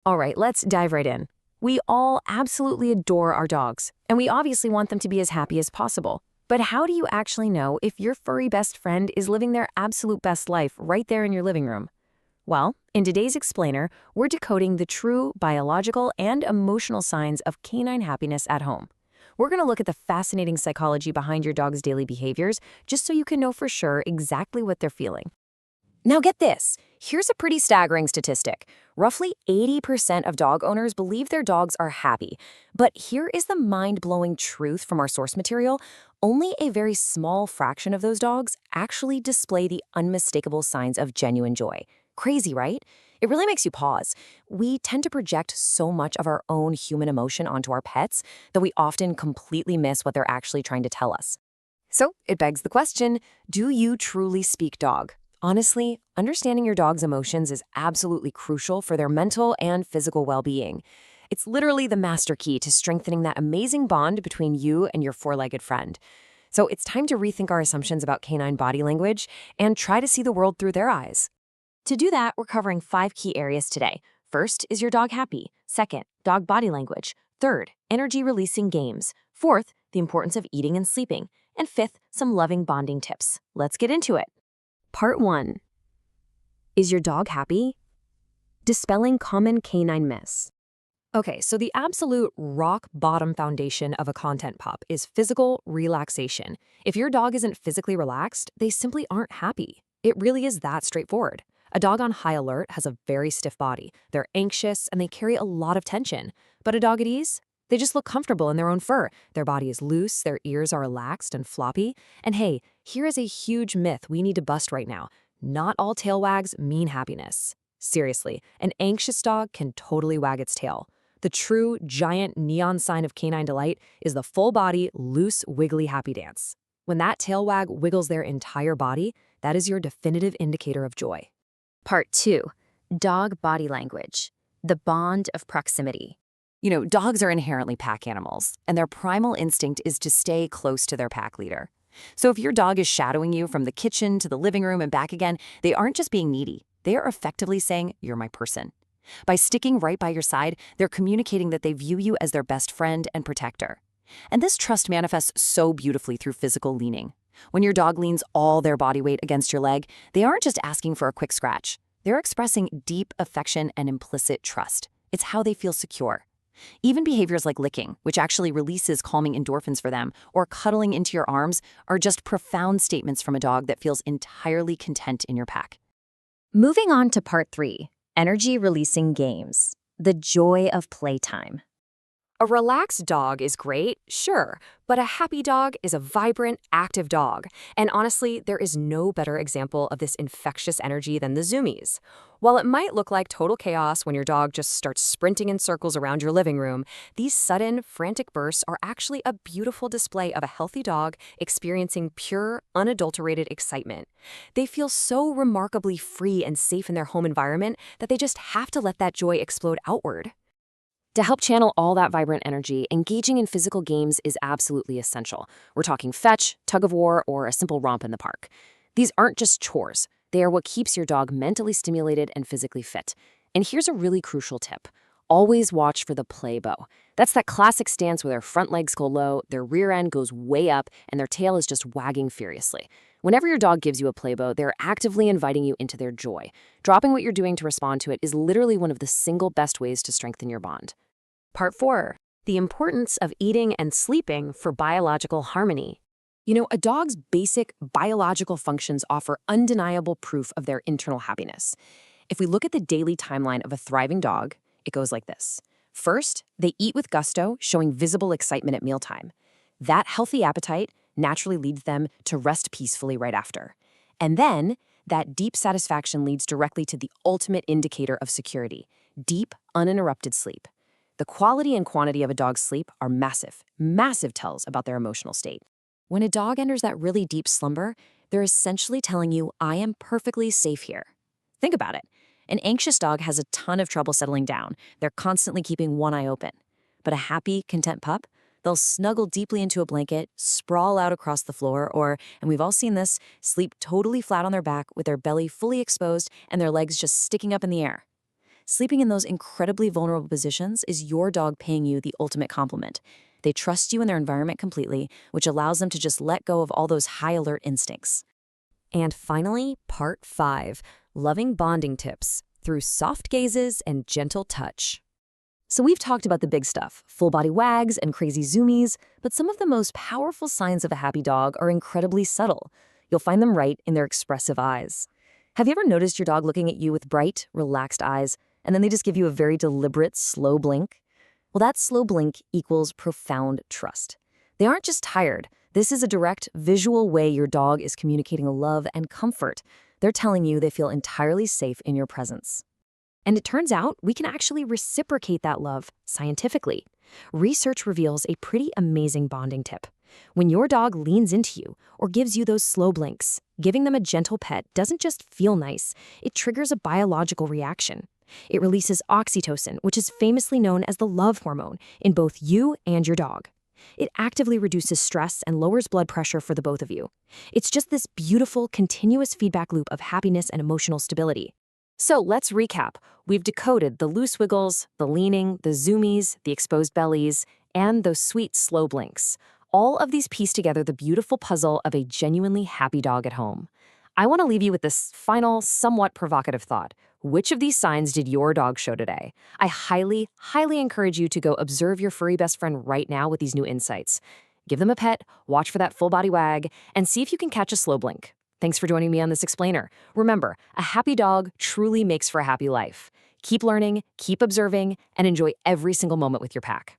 All right, let's dive right in. We all absolutely adore our dogs, and we obviously want them to be as happy as possible. But how do you actually know if your furry best friend is living their absolute best life right there in your living room? Well, in today's explainer, we're decoding the true biological and emotional signs of canine happiness at home. We're going to look at the fascinating psychology behind your dog's daily behaviors just so you can know for sure exactly what they're feeling. Now get this. Here's a pretty staggering statistic. Roughly 80% of dog owners believe their dogs are happy. But here is the mind-blowing truth from our source material. Only a very small fraction of those dogs actually display the unmistakable signs of genuine joy. Crazy, right? It really makes you pause. We tend to project so much of our own human emotion onto our pets that we often completely miss what they're actually trying to tell us. So it begs the question, do you truly speak dog? Honestly, understanding your dog's emotions is absolutely crucial for their mental and physical well-being. It's literally the master key to strengthening that amazing bond between you and your four-legged friend. So it's time to rethink our assumptions about canine body language and try to see the world through their eyes. To do that, we're covering 5 key areas today. First, is your dog happy? Second, dog body language. Third, energy-releasing games. Fourth, the importance of eating and sleeping. And fifth, some loving bonding tips. Let's get into it. Part 1. Is your dog happy? Dispelling common canine myths. Okay, so the absolute rock-bottom foundation of a content pop is physical relaxation. If your dog isn't physically relaxed, they simply aren't happy. It really is that straightforward. A dog on high alert has a very stiff body. They're anxious and they carry a lot of tension. But a dog at ease? They just look comfortable in their own fur. Their body is loose, their ears are relaxed and floppy. And hey, here is a huge myth we need to bust right now. Not all tail wags mean happiness. Seriously, an anxious dog can totally wag its tail. The true, giant neon sign of canine delight is the full-body, loose, wiggly happy dance. When that tail wag wiggles their entire body, that is your definitive indicator of joy. Part 2. Dog body language. The bond of proximity. Dogs are inherently pack animals, and their primal instinct is to stay close to their pack leader. So if your dog is shadowing you from the kitchen to the living room and back again, they aren't just being needy. They are effectively saying, "You're my person." By sticking right by your side, they're communicating that they view you as their best friend and protector. And this trust manifests so beautifully through physical leaning. When your dog leans all their body weight against your leg, they aren't just asking for a quick scratch. They're expressing deep affection and implicit trust. It's how they feel secure. Even behaviors like licking, which actually releases calming endorphins for them, or cuddling into your arms, are just profound statements from a dog that feels entirely content in your pack. Moving on to part 3, energy-releasing games. The joy of playtime. A relaxed dog is great, sure, but a happy dog is a vibrant, active dog. And honestly, there is no better example of this infectious energy than the zoomies. While it might look like total chaos when your dog just starts sprinting in circles around your living room, these sudden, frantic bursts are actually a beautiful display of a healthy dog experiencing pure, unadulterated excitement. They feel so remarkably free and safe in their home environment that they just have to let that joy explode outward. To help channel all that vibrant energy, engaging in physical games is absolutely essential. We're talking fetch, tug-of-war, or a simple romp in the park. These aren't just chores. They are what keeps your dog mentally stimulated and physically fit. And here's a really crucial tip. Always watch for the play bow. That's that classic stance where their front legs go low, their rear end goes way up, and their tail is just wagging furiously. Whenever your dog gives you a play bow, they're actively inviting you into their joy. Dropping what you're doing to respond to it is literally one of the single best ways to strengthen your bond. Part 4. The importance of eating and sleeping for biological harmony. A dog's basic biological functions offer undeniable proof of their internal happiness. If we look at the daily timeline of a thriving dog, it goes like this. First, they eat with gusto, showing visible excitement at mealtime. That healthy appetite naturally leads them to rest peacefully right after. And then, that deep satisfaction leads directly to the ultimate indicator of security, deep, uninterrupted sleep. The quality and quantity of a dog's sleep are massive, massive tells about their emotional state. When a dog enters that really deep slumber, they're essentially telling you, "I am perfectly safe here." Think about it. An anxious dog has a ton of trouble settling down. They're constantly keeping one eye open. But a happy, content pup, they'll snuggle deeply into a blanket, sprawl out across the floor, or, and we've all seen this, sleep totally flat on their back with their belly fully exposed and their legs just sticking up in the air. Sleeping in those incredibly vulnerable positions is your dog paying you the ultimate compliment. They trust you in their environment completely, which allows them to just let go of all those high alert instincts. And finally, part 5, loving bonding tips through soft gazes and gentle touch. So we've talked about the big stuff, full body wags and crazy zoomies, but some of the most powerful signs of a happy dog are incredibly subtle. You'll find them right in their expressive eyes. Have you ever noticed your dog looking at you with bright, relaxed eyes, and then they just give you a very deliberate, slow blink? Well, that slow blink equals profound trust. They aren't just tired. This is a direct, visual way your dog is communicating love and comfort. They're telling you they feel entirely safe in your presence. And it turns out we can actually reciprocate that love scientifically. Research reveals a pretty amazing bonding tip. When your dog leans into you or gives you those slow blinks, giving them a gentle pet doesn't just feel nice, it triggers a biological reaction. It releases oxytocin, which is famously known as the love hormone, in both you and your dog. It actively reduces stress and lowers blood pressure for the both of you. It's just this beautiful, continuous feedback loop of happiness and emotional stability. So let's recap. We've decoded the loose wiggles, the leaning, the zoomies, the exposed bellies, and those sweet slow blinks. All of these piece together the beautiful puzzle of a genuinely happy dog at home. I want to leave you with this final, somewhat provocative thought. Which of these signs did your dog show today? I highly, highly encourage you to go observe your furry best friend right now with these new insights. Give them a pet, watch for that full body wag, and see if you can catch a slow blink. Thanks for joining me on this explainer. Remember, a happy dog truly makes for a happy life. Keep learning, keep observing, and enjoy every single moment with your pack.